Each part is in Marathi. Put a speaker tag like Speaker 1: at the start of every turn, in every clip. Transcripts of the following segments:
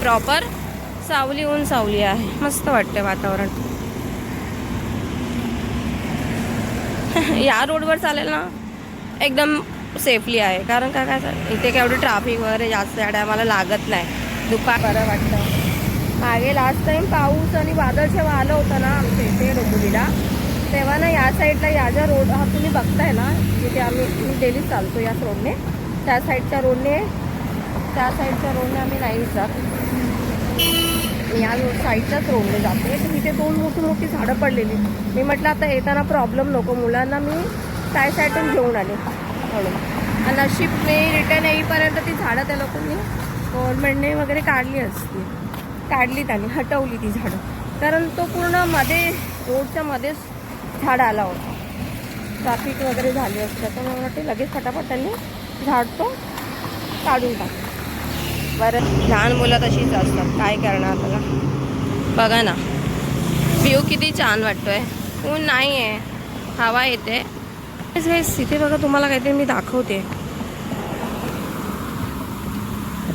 Speaker 1: प्रॉपर सावली ऊन सावली आहे, मस्त वाटते वातावरण. या रोडवर चालेल ना एकदम सेफली आहे, कारण काय इथे केवढी ट्रॅफिक वगैरे जास्त आहे, आम्हाला लागत नाही. दुपार बरं वाटतं. मागे लास्ट टाइम पाऊस आणि वादळ जेव्हा आलं होतं ना आमच्या इथे डोंबिवलीला, तेव्हा ना या साईडला या ज्या रोड हा तुम्ही बघताय ना, जिथे मी डेली चालतो याच रोडने, त्या साईडच्या रोडने आम्ही नाही जात. या साईडच्याच रोडने जाते. तर तिथे 2 मोठी झाडं पडलेली. मी म्हटलं आता येताना प्रॉब्लेम नको, मुलांना मी त्या साईडून घेऊन आले म्हणून. आणि नशीब मी रिटर्न येईपर्यंत ती झाडं त्या लोकांनी गव्हर्नमेंटने वगैरे काढली त्यांनी हटवली ती झाडं, कारण तो पूर्ण मध्ये रोडच्या मध्येच झाड आला होता. ट्रॅफिक वगैरे झाली असतं, तर मला वाटते लगेच फटाफट त्यांनी झाड तो काढून टाकलं. बरं, लहान मुलं तशीच असतात, काय करणार त्याला. बघा ना व्ह्यू किती छान वाटतोय. ऊन नाही आहे, हवा येते. तिथे बघा तुम्हाला काहीतरी मी दाखवते,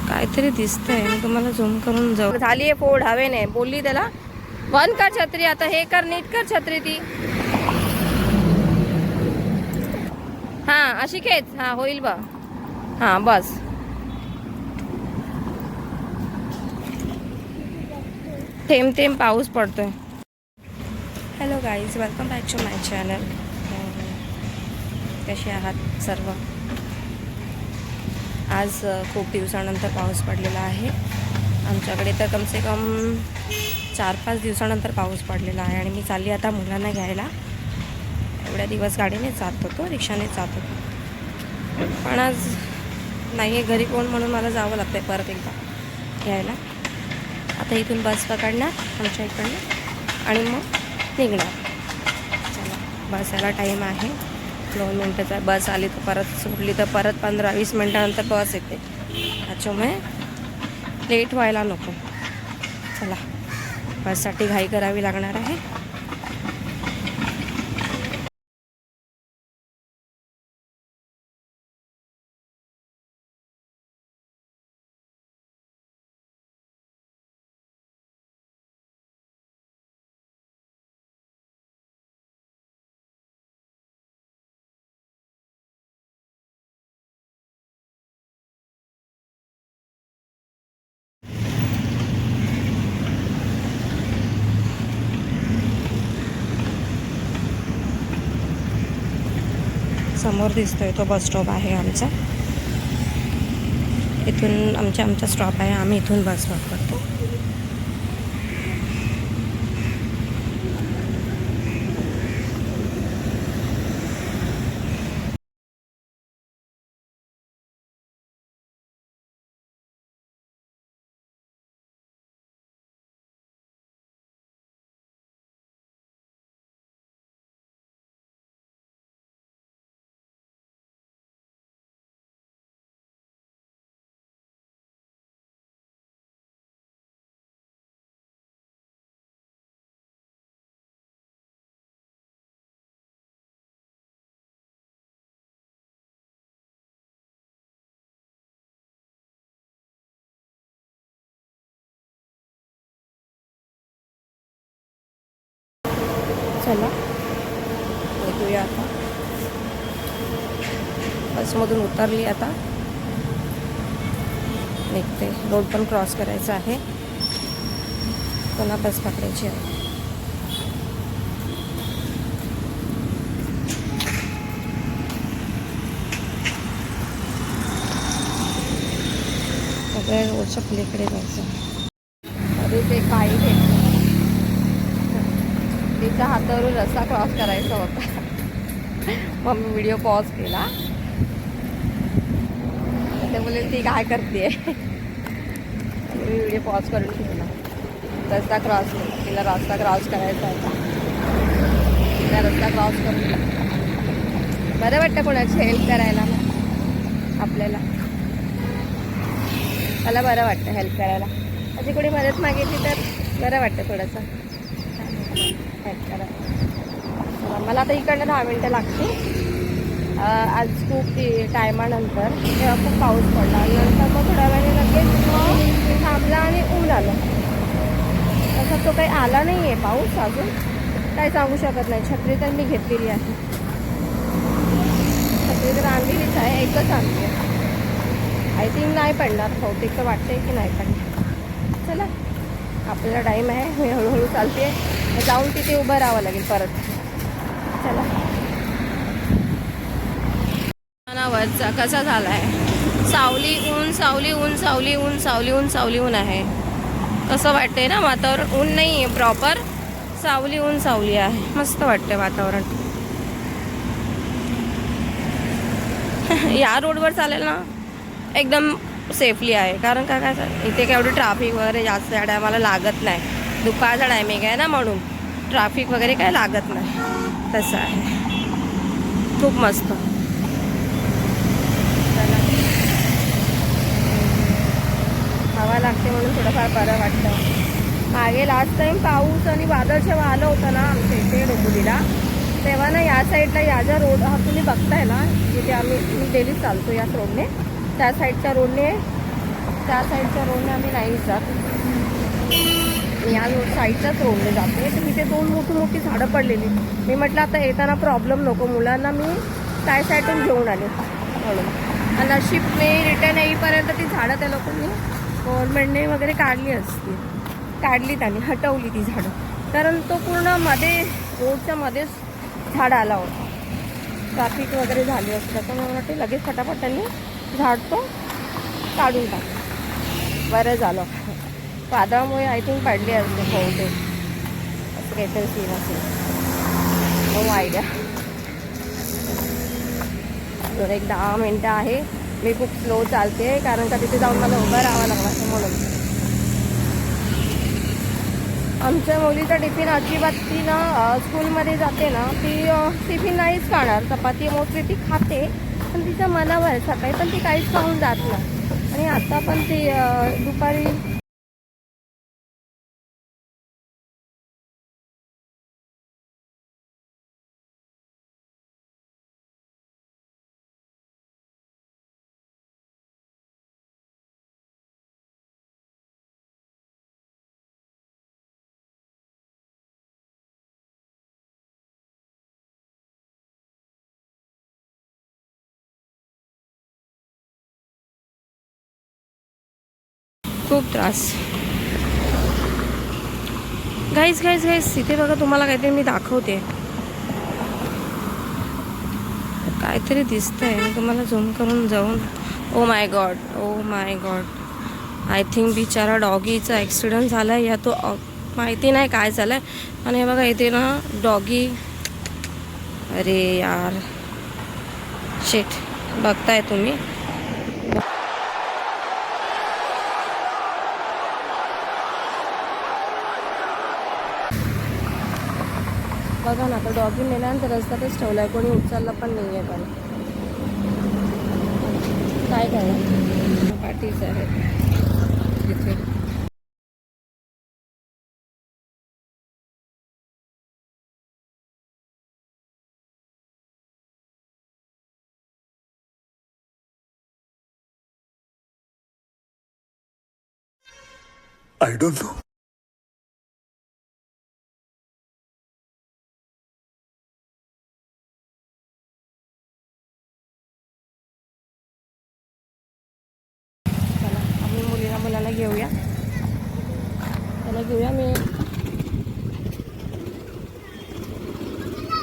Speaker 1: काहीतरी दिसतंय. मी तुम्हाला झूम करून जाऊ. झाली आहे फोड हवेने. बोलली त्याला बंद कर छत्री, आता हे कर, नीट कर छत्री ती. हां अशी खेच, हां होईल बघ, हां बस. थेंब थेंब पाऊस पडतोय. Hello guys, welcome back to my channel. कसे आहात सर्व? आज खूप दिवसानंतर पाऊस पडलेला आहे आमच्याकडे, तर कमसे कम 4-5 दिवसानंतर पाऊस पडलेला आहे. आणि मी चालली आता मुलांना घ्यायला. एवढ्या दिवस गाडीनेच जात होतो, रिक्षानेच जात होतो, पण आज नाही आहे घरी कोण, म्हणून मला जावं लागतं आहे परत एकदा घ्यायला. आता इथून बस पकडणार आमच्या इकडनं आणि मग निघणार. चला, बस यायला टाईम आहे 2 मिनटाचा. बस आली तर परत सुटली तर परत 15-20 मिनटानंतर बस येते, त्याच्यामुळे लेट व्हायला नको. चला, बससाठी घाई करावी लागणार आहे. समोर दिसतोय तो बस स्टॉप आहे आमचा. इथून आमचा स्टॉप आहे, आम्ही इथून बस पकडतो. चला निघूया आता. बसमधून उतरली, आता निघते. रोड पण क्रॉस करायचा आहे, पुन्हा बस पकडायची आहे. सगळ्या रोडच्या पलीकडे जायचं. अरे ते काही भेटलं, तिच्या हातावरून रस्ता क्रॉस करायचा होता. मग मी व्हिडिओ पॉज केला. ते बोलले ती काय करते, मी व्हिडिओ पॉज करून ठेवला. रस्ता क्रॉस केला, तिला रस्ता क्रॉस करायचा होता, तिला रस्ता क्रॉस करून टाकला. बरं वाटतं कोणाची हेल्प करायला आपल्याला. मला बरं वाटतं हेल्प करायला. माझी कोणी मदत मागितली तर बरं वाटतं थोडंसं हेल्प करायला. मला आता इकडनं 10 मिनटं लागते. आज खूप टायमानंतर तेव्हा खूप पाऊस पडला, नंतर मग थोड्या वेळाने लगेच मग थांबला आणि ऊन तो काही आला नाही आहे पाऊस अजून, काही सांगू शकत नाही. छत्री तर मी घेतलेली आहे, छत्री तर आणलेलीच आहे, एकच आणते. आय थिंक नाही पडणार, बहुतेक तर वाटते की नाही पडणार. चला आपल्याला टाईम आहे, मी हळूहळू चालते. जाऊन तिथे उभं राहावं लागेल परत. चला वरचा कसा झाला आहे, सावली ऊन सावली ऊन सावली ऊन सावली ऊन सावली ऊन आहे. कसं वाटतंय ना वातावरण, ऊन नाही आहे प्रॉपर, सावली ऊन सावली आहे. मस्त वाटतंय वातावरण. या रोडवर चालेल ना एकदम सेफली आहे, कारण काय इथे केवढी ट्रॅफिक वगैरे जास्त या टायमाला लागत नाही. दुपारचा टायमिंग आहे ना, म्हणून ट्रॅफिक वगैरे काय लागत नाही. तसं आहे, खूप मस्त. हवा लागते म्हणून थोडंफार बरं वाटतं. मागे लास्ट टाईम पाऊस आणि वादळ जेव्हा आलं होतं ना आमच्या इथे डोंबिवलीला, तेव्हा ना या साईडला या ज्या रोड हा तुम्ही बघताय ना, जिथे मी डेली चालतो याच रोडने, त्या साईडच्या रोडने आम्ही नाही जात. मी या साईडच्याच रोडने जाते. तर तिथे दोन मोठी झाडं पडलेली. मी म्हटलं आता येताना प्रॉब्लेम नको, मुलांना मी त्या साईडून घेऊन आले म्हणून. आणि नशीबने रिटर्न येईपर्यंत ती झाडं त्या लोकांनी गव्हर्नमेंटने वगैरे काढली त्यांनी हटवली ती झाडं, कारण तो पूर्ण मध्ये रोडच्या मध्येच झाड आला होता. ट्रॅफिक वगैरे झाली असते, त्याच्यामुळे मला वाटते लगेच फटाफट त्यांनी झाड तो काढून टाकलं. बरं झालं, वादळामुळे आय थिंक पडले असते बहुतेक, असं काहीतरी सीन असेल, नो आयडिया. तर एक 10 मिनटं आहे. मी खूप स्लो चालते, कारण का तिथे जाऊन मला उभं राहावं लागणार म्हणून. आमच्या मुलीचा टिफिन अजिबात, ती ना स्कूलमध्ये जाते ना, ती टिफिन नाहीच खाणार. चपाती मोस्टली ती खाते, पण तिच्या मनावर सकाळी पण ती काहीच खाऊन जात नाही. आणि आता पण ती दुपारी खूप त्रास. गाईस तिथे बघा, तुम्हाला काहीतरी मी दाखवते, काहीतरी दिसतंय. मी तुम्हाला झूम करून जाऊन, oh my God, I think बिचारा डॉगीचा ॲक्सिडेंट झाला आहे, या तो माहिती नाही काय झालं आहे. आणि हे बघा इथे ना डॉगी, अरे यार शिट, बघताय तुम्ही. बघा ना, आता डॉगी नेल्यानंतर रस्त्यातच ठेवलाय, कोणी उचलला पण नाही आहे. पण काय करणार, पाठीच आहे तिथे.
Speaker 2: I don't know.
Speaker 1: चला आम्ही मुलाला घेऊया, त्याला घेऊया. मी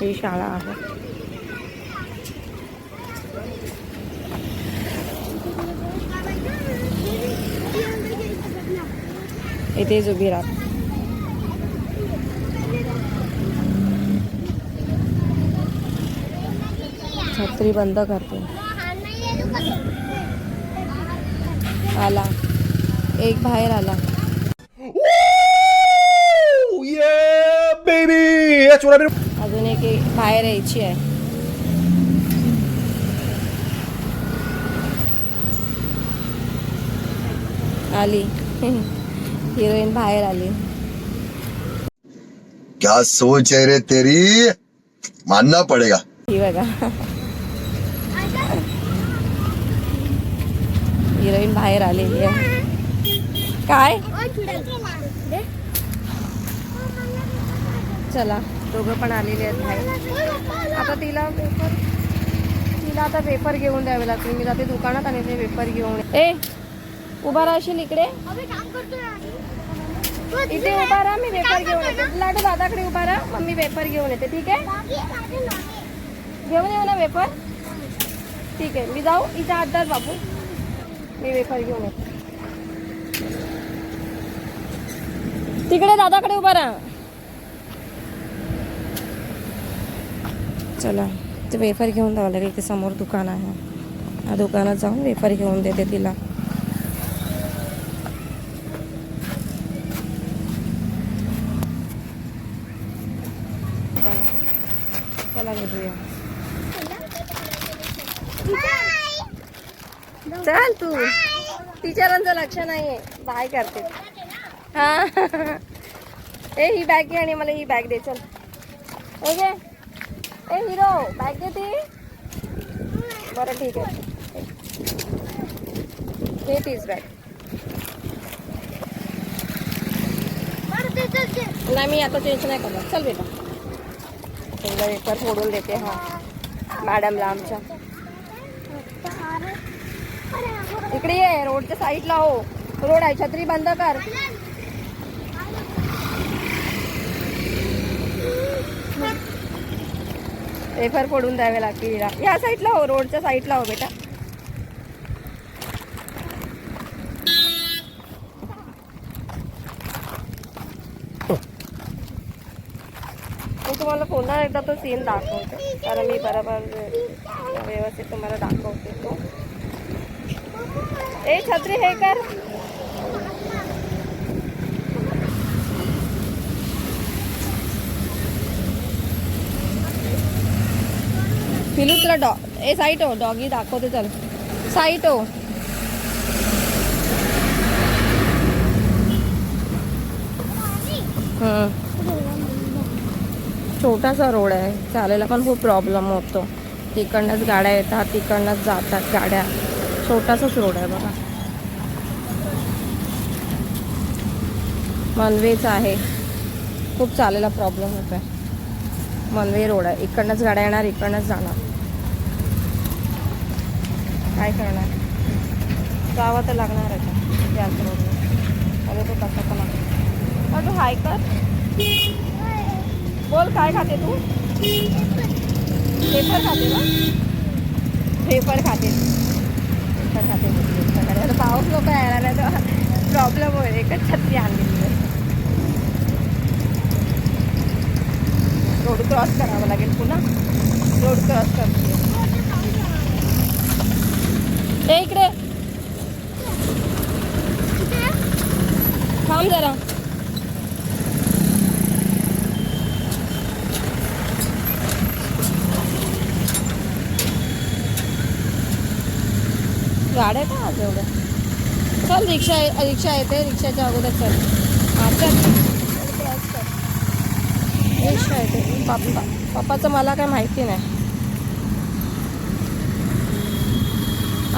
Speaker 1: ही शाळा आहे, इथेच उभी राहत. छत्री बंद करते. आला एक, बाहेर आला. अजून एक बाहेर यायची आहे. आली हिरोईन बाहेर आली.
Speaker 2: क्या सोच है रे तेरी, मानना पड़ेगा.
Speaker 1: ही बघा हिरोईन बाहेर आलेली आहे. काय चला दोघं पण आलेले आहेत बाहेर. आता तिला आता पेपर घेऊन द्यावे लागतील. मी जाते दुकानात आणि ते पेपर घेऊन. ए उभा राहशील इकडे, इथे उभा राहा, मी पेपर घेऊन येते. लाडू दादाकडे उभा राहा, मग मी पेपर घेऊन येते. ठीक आहे, घेऊन येऊ ना पेपर? ठीक आहे, मी जाऊ इथे आत बाबू, मी पेपर घेऊन येते. तिकडे दादाकडे उभा राहा. चला ते वेफर घेऊन जावं लागेल. इथे समोर दुकान आहे, या दुकानात जाऊन वेफर घेऊन देते तिला. चला भेटूया. चल तू, टीचरांचं लक्ष नाहीये, बाय करते. हा ए ही बॅग घे आणि मला ही बॅग दे. चल ओके. ए हिरो बॅग दे ती. बरं ठीक आहे, घे तीच बॅग. नाही मी आता चेंज नाही करणार. चल बेटा, तुला पेपर फोडून देते. हा मॅडमला आमच्या. इकडे ये, रोडच्या साईडला हो. रोड आहे, छत्री बंद कर. पेपर फोडून द्यावे लागतील. या साईडला हो, रोडच्या साईडला हो बेटा. मी तुम्हाला पुन्हा एकदा तो सीन दाखवते, कारण मी बरोबर व्यवस्थित तुम्हाला दाखवते तो. ए छत्री हे कर. पिलू तुला ए साईट हो, डॉगी दाखवते. चल साईट हो. छोटासा रोड आहे, चालायला पण खूप प्रॉब्लेम होतो. तिकडनंच गाड्या येतात, तिकडनंच जातात गाड्या. छोटासाच रोड आहे बघा, मनवेच आहे. खूप चालायला प्रॉब्लेम होत आहे. मनवे रोड आहे, इकडनंच गाड्या येणार, इकडनंच जाणार. काय करणार, जावं तर लागणार आहे त्याच रोडवर. अरे तो कसा पण आहे. तू हाय कर. बोल काय खाते तू? पेपर खाते ना? पेपर खाते, पेपर खाते. आता पाऊस लोक येणार आहे तर प्रॉब्लेम होईल. एकच छत्री आणलेली आहे. रोड क्रॉस करावं लागेल पुन्हा. रोड क्रॉस करते. ए इकडे थांब जरा. गाड्या का आज एवढ्या? चल रिक्षा येते, रिक्षाच्या अगोदर चल. हां चल, क्रॉस कर. रिक्षा येते. पप्पाचं मला काय माहिती नाही.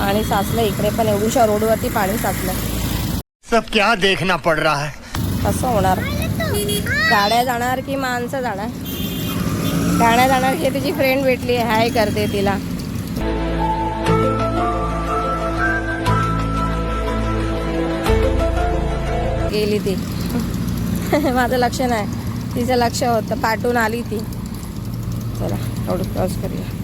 Speaker 1: आणि साचलं इकडे पण, एवढ्या रोडवरती पाणी साचलं.
Speaker 3: सब क्या देखना पड़ रहा है.
Speaker 1: कसं होणार? गाड्या जाणार की माणसं जाणार? गाड्या जाणार की तिची फ्रेंड भेटली, हाय करते तिला. गेली ती. माझं लक्ष नाही, तिचं लक्ष होतं. पाठवून आली ती. चला रोड क्रॉस करूया.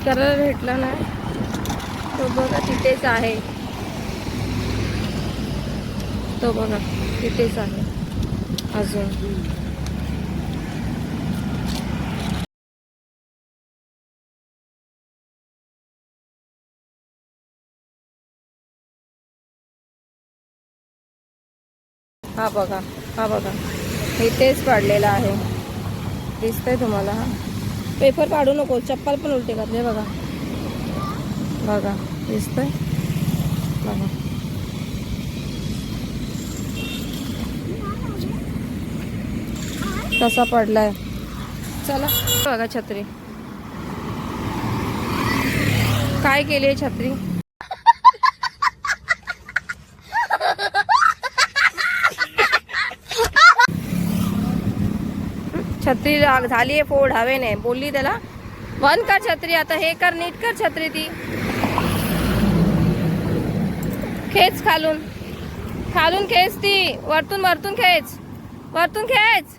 Speaker 1: करायला भेटलं नाही. तो बघा तिथेच आहे, तो बघा तिथेच आहे अजून. हा बघा, हा बघा इथेच पडलेला आहे. दिसतंय तुम्हाला? हा पेपर काढू नको, चप्पल पण उलटे घातले. बघा बघा दिसतंय बघा. कसा पडलाय. चला बघा छत्री काय केली छत्री. छत्री झाली आहे फोड हवेने. बोलली त्याला बंद कर छत्री, आता हे कर, नीट कर छत्री. ती खेच खालून खालून खेच, ती वरतून वरतून खेच, वरतून खेच,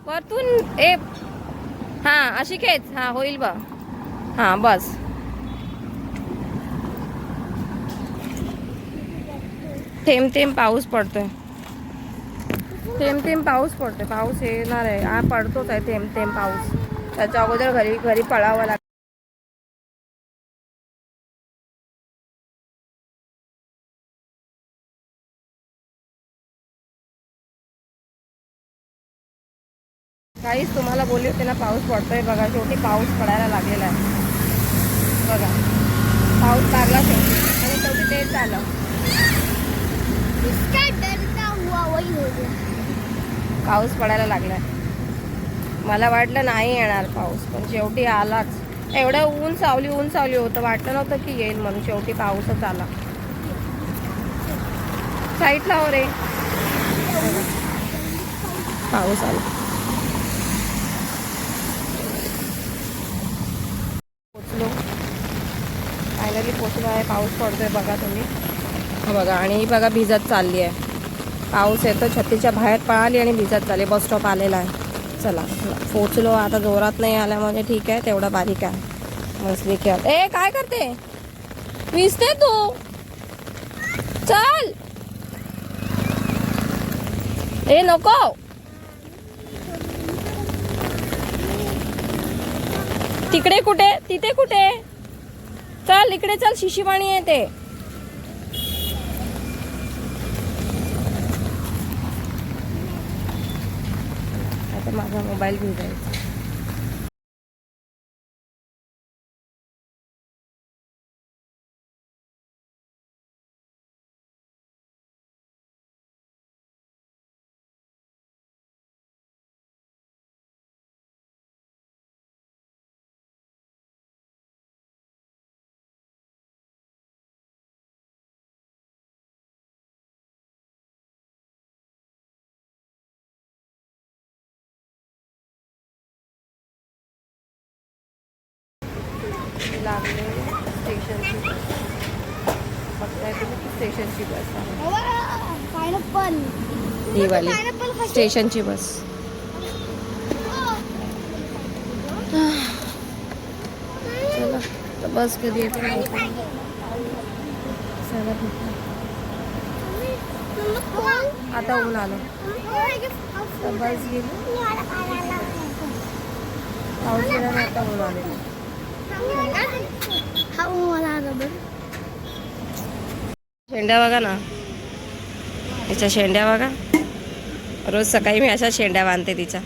Speaker 1: वरतून. ए हा अशी खेच, हा होईल बघ. हा बस. थेंब थेंब पाऊस पडतोय, थेंब थेंब पाऊस पडतोय. पाऊस येणार आहे, हा पडतोच आहे थेंब थेंब पाऊस. त्याच्या अगोदर घरी घरी पळावं लागतं. काहीच तुम्हाला बोलले होते ना, पाऊस पडतोय बघा. शेवटी पाऊस पडायला लागलेला आहे बघा. पाऊस लागला शेवटी, आणि शेवटी तेच झालं. पाऊस पडायला लागलाय. मला वाटलं नाही येणार पाऊस, पण शेवटी आलाच. एवढं ऊन सावली होतं, वाटलं नव्हतं की येईल म्हणून. शेवटी पाऊसच आला. साईडला हो रे, पाऊस आला. पोचलो, फायनली पोचलो आहे. पाऊस पडतोय बघा तुम्ही, बघा. आणि ही बघा भिजत चालली आहे. पाऊस येतो, छत्तीच्या बाहेर पळाली आणि भिजत चालली. बस स्टॉप आलेला आहे. चला पोचलो आता. जोरात नाही आला म्हणजे ठीक आहे, तेवढा बारीक आहे. मस्ती खेळ. ए काय करते, भिजते तू, चल. ए नको, तिकडे कुठे, तिथे कुठे, चल इकडे चल, शिशीवाणी आहे ते. आता माझा मोबाईल घेऊन जायचा. लागले स्टेशनची बस, बघताय तुम्ही स्टेशनची बस आहे ही वाली, स्टेशनची बस. चला तर बस कधी येते चला. आता ऊन आलं तर बस गेली. पाऊस गेला नाही, आता ऊन आले. शेंड्या बघा ना, तिच्या शेंड्या बघा. रोज सकाळी मी अशा शेंड्या बांधते तिच्या.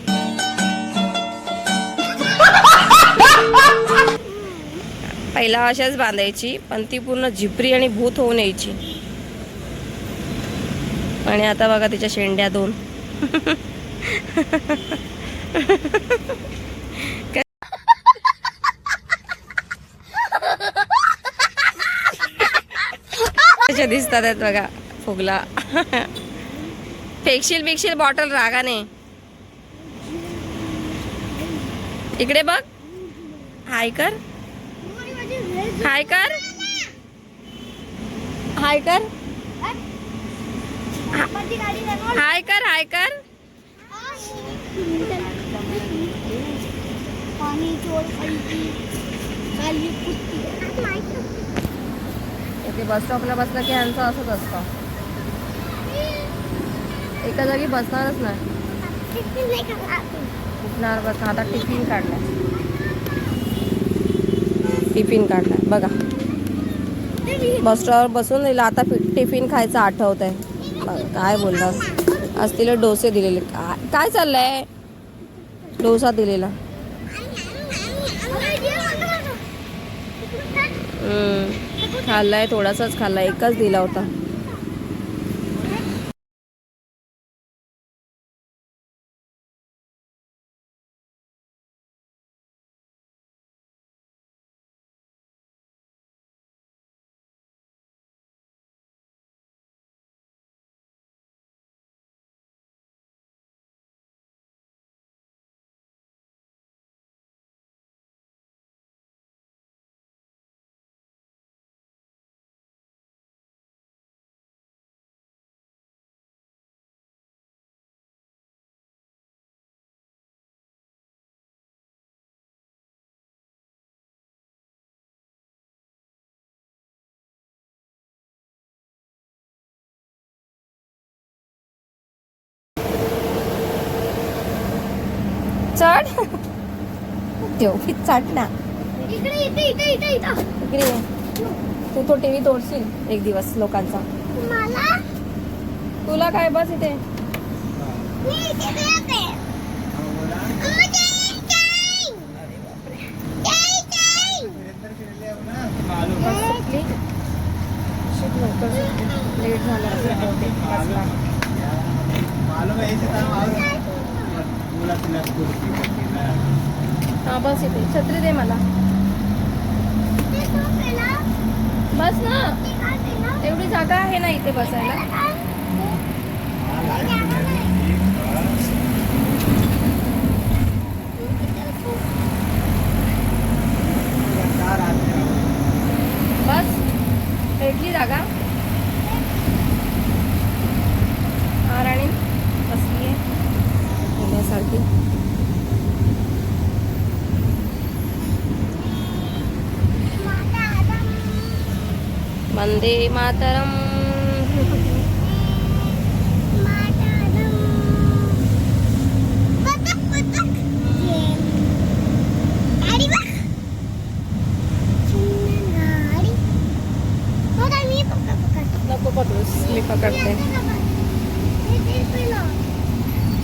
Speaker 1: पहिला अशाच बांधायची, पण ती पूर्ण झिपरी आणि भूत होऊन यायची. आणि आता बघा तिच्या शेंड्या दोन. कशा दिसतात आहेत बघा, फुगला. फेकशील बिकशील बॉटल रागाने. इकडे बघ, हाय कर, हाय कर, हाय कर, हाय कर, हाय कर. ओके, बस स्टॉपला बसला की यांचं असंच असतं, एका जागी बसणारच नाही. उठणार बस. आता टिफिन काढलाय, टिफिन काढलाय बघा. बस स्टॉपवर बसून दिला, आता टिफिन खायचं आठवत आहे. काय बोलला, आज तिला डोसे दिलेले. काय चाललंय, डोसा दिलेला. खाल्लाय, थोडासाच खाल्लाय, एकच दिला होता. चढ ठेव चढ ना
Speaker 4: इकडे इथे इथे इथे इथं
Speaker 1: इकडे ये. तू तो टीव्ही तोडशील एक दिवस लोकांचा.
Speaker 4: मला
Speaker 1: तुला काय बस इथे.
Speaker 4: मी इथे येते अम्मा जाई जाई जाई जाई
Speaker 1: बस सुटली. शिट लवकर सुटली. लेट झालं असेल बहुतेक बसला. हा बस इथे. छत्री दे मला.
Speaker 4: ते झोपेला
Speaker 1: बस ना.
Speaker 4: ते खाते ना
Speaker 1: एवढी जागा आहे ना इथे बसायला. बस भेटली जागा. हा राणी बसली आहे येण्यासारखी. वंदे मातरम. नको पकडूस मी पकडते.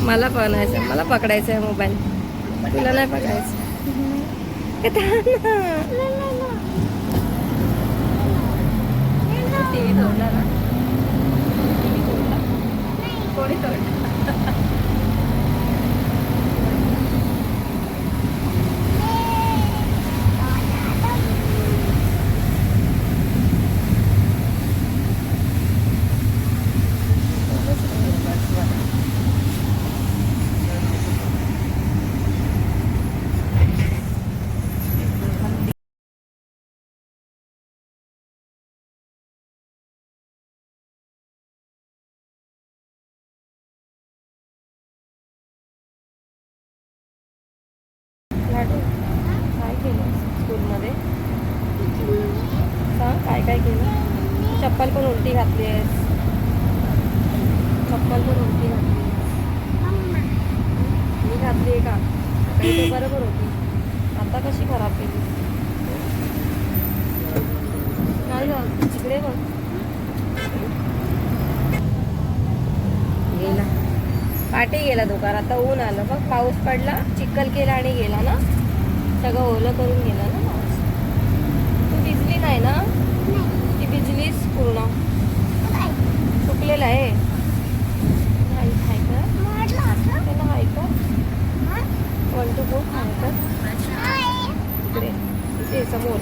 Speaker 1: मला पकडायचं मला पकडायचं आहे मोबाईल. तुला नाही पकडायचं. टीव्ही तोडला ना. टीव्ही तोडला. कोणी तोडला. लाडू काय केलं स्कूलमध्ये सांग. काय काय केलं. चप्पल पण उलटी घातली आहेस. चप्पल पण उलटी घातली मी घातली आहे का. काही तर बरोबर होती. आता कशी खराब केली. काय झालं तिकडे बघ. गेला पाठी गेला दुकान. आता ऊन आलं बघ. पाऊस पडला चिखल केला आणि गेला ना. सगळं ओलं करून गेला ना पाऊस. तू भिजली नाही ना. ती भिजलीस पूर्ण. सुकलेलं आहे. हाय का त्याला. हाय का 1 2 4 हाय का. इकडे इथे समोर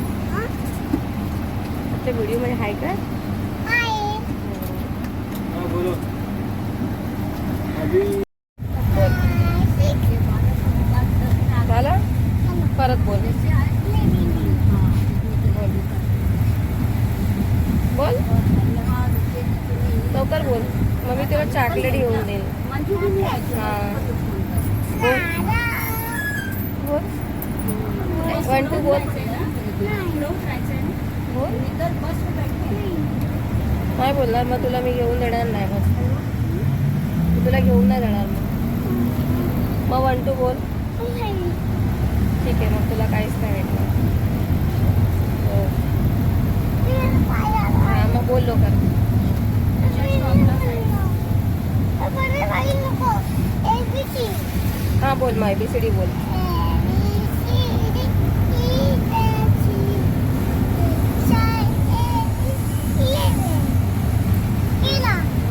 Speaker 1: आपल्या व्हिडिओमध्ये हाय का. झालं परत बोल. बोल लवकर बोल. मग मी तुला चॉकलेट घेऊन देईल. हां बोल. 1 2 बोल. बोल नाही बोलणार मग तुला मी घेऊन देणार नाही. बस मी तुला घेऊन नाही देणार मग 1 2 बोल. ठीक आहे मग तुला काहीच नाही भेटणार. हो हां मग बोल लवकर. हां बोल मग ABCD बोल.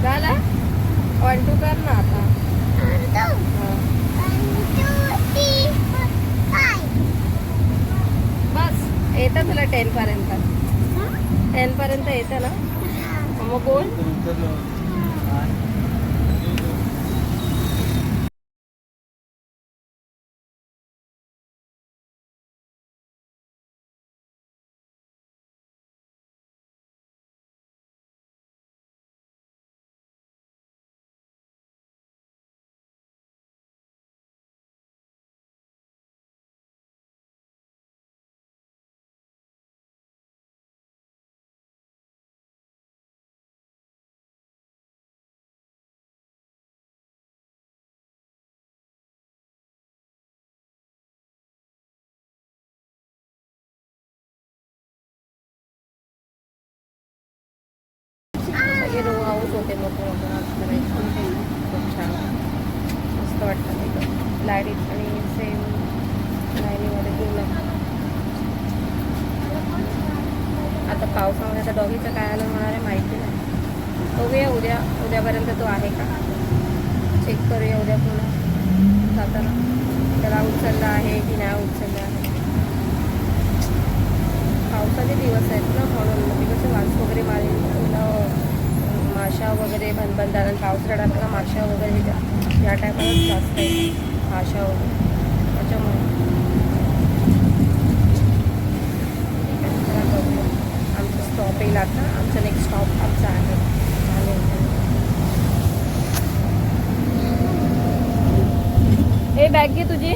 Speaker 1: झाला 1 2 कर ना आता. हां बस येतं तुला 10 पर्यंत. 10 पर्यंत येतं ना. मग बोल. हाऊस होते मोठे मोठे खूप छान मस्त वाटतं तिथं लाईट आणि सेम लाईनीमध्ये पूर्ण. आता पावसामध्ये आता डॉगीचं काय आलं होणार आहे माहिती नाही. बघूया उद्यापर्यंत तो आहे का चेक करूया उद्या पुन्हा जाताना त्याला उचलला आहे की नाही उचलला आहे. पावसाचे दिवस आहेत ना म्हणून मी कसं वास वगैरे माशा वगैरे बनतात आणि पावसाळ्यात आपल्याला माशा वगैरे या टायमालाच जास्त आहे माशा वगैरे त्याच्यामुळे. आमचं स्टॉप येईल आता. आमचा नेक्स्ट स्टॉप आमचा आहे हे बॅग घे तुझी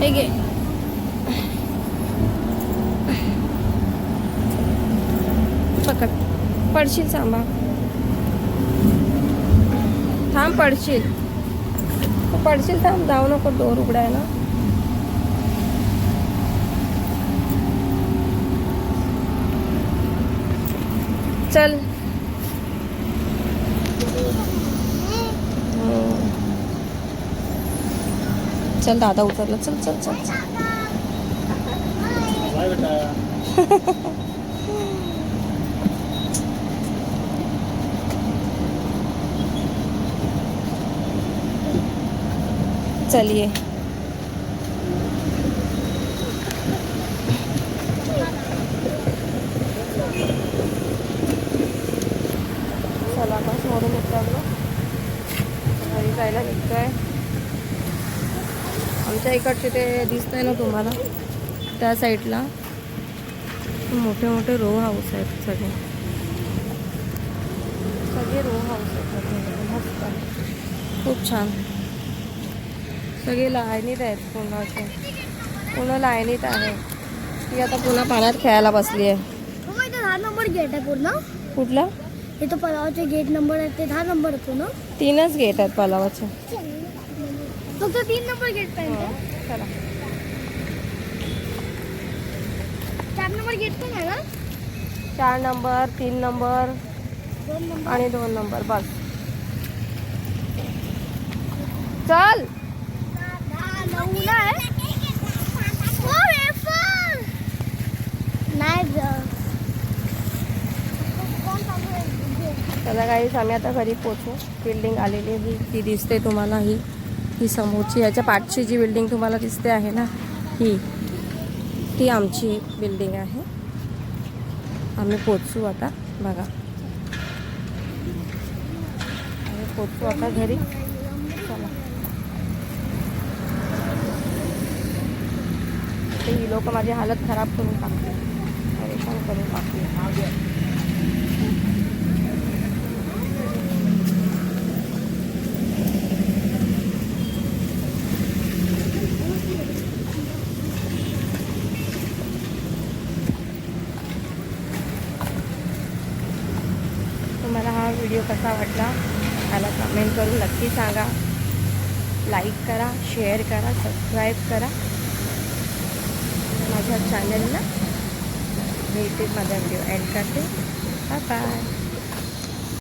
Speaker 1: हे घे. पकड पडशील सांभा थांब पडशील पडशील थांब जाऊ नको डोर उघडाय ना. चल चल दादा उतरला चल चल चल चलिए चला बस मोडून उतरलो घरी जायला निघतोय. आमच्या इकडचे ते दिसतंय ना तुम्हाला त्या साईडला मोठे मोठे रो हाऊस आहेत सगळे रो हाऊस आहेत मस्त खूप छान सगळे लाईनीत आहेत पूर्ण लाईनीत आहे. ती आता पुन्हा पाण्यात खेळायला बसली आहे.
Speaker 4: 10 नंबर गेट आहे पूर्ण.
Speaker 1: कुठला
Speaker 4: हे तो पलावचे गेट नंबर आहे ते 10 नंबर आहे पूर्ण.
Speaker 1: 3च गेट आहेत पलावाचे
Speaker 4: फक्त 3 नंबर गेट पाहिजे.
Speaker 1: चला
Speaker 4: 4 नंबर गेट पण आहे ना.
Speaker 1: 4 नंबर 3 नंबर
Speaker 4: 2 नंबर
Speaker 1: आणि 2 नंबर बस. चल
Speaker 4: 9 आहे.
Speaker 1: चला काहीच आम्ही आता घरी पोचू. बिल्डिंग आलेली ही ती दिसते तुम्हाला ही समोरची ह्याच्या पाठची जी बिल्डिंग तुम्हाला दिसते आहे ना ती आमची बिल्डिंग आहे. आम्ही पोचू आता बघा आम्ही पोचू आता घरी. चला ही लोक माझी हालत खराब करून टाकली परेशान करून टाकली. तुम्हाला हा व्हिडिओ कसा वाटला मला कमेंट करून नक्की सांगा. लाईक करा शेअर करा सबस्क्राईब करा माझ्या चॅनलला. मी इथेच माझा व्हिडिओ एंड करते. Bye bye.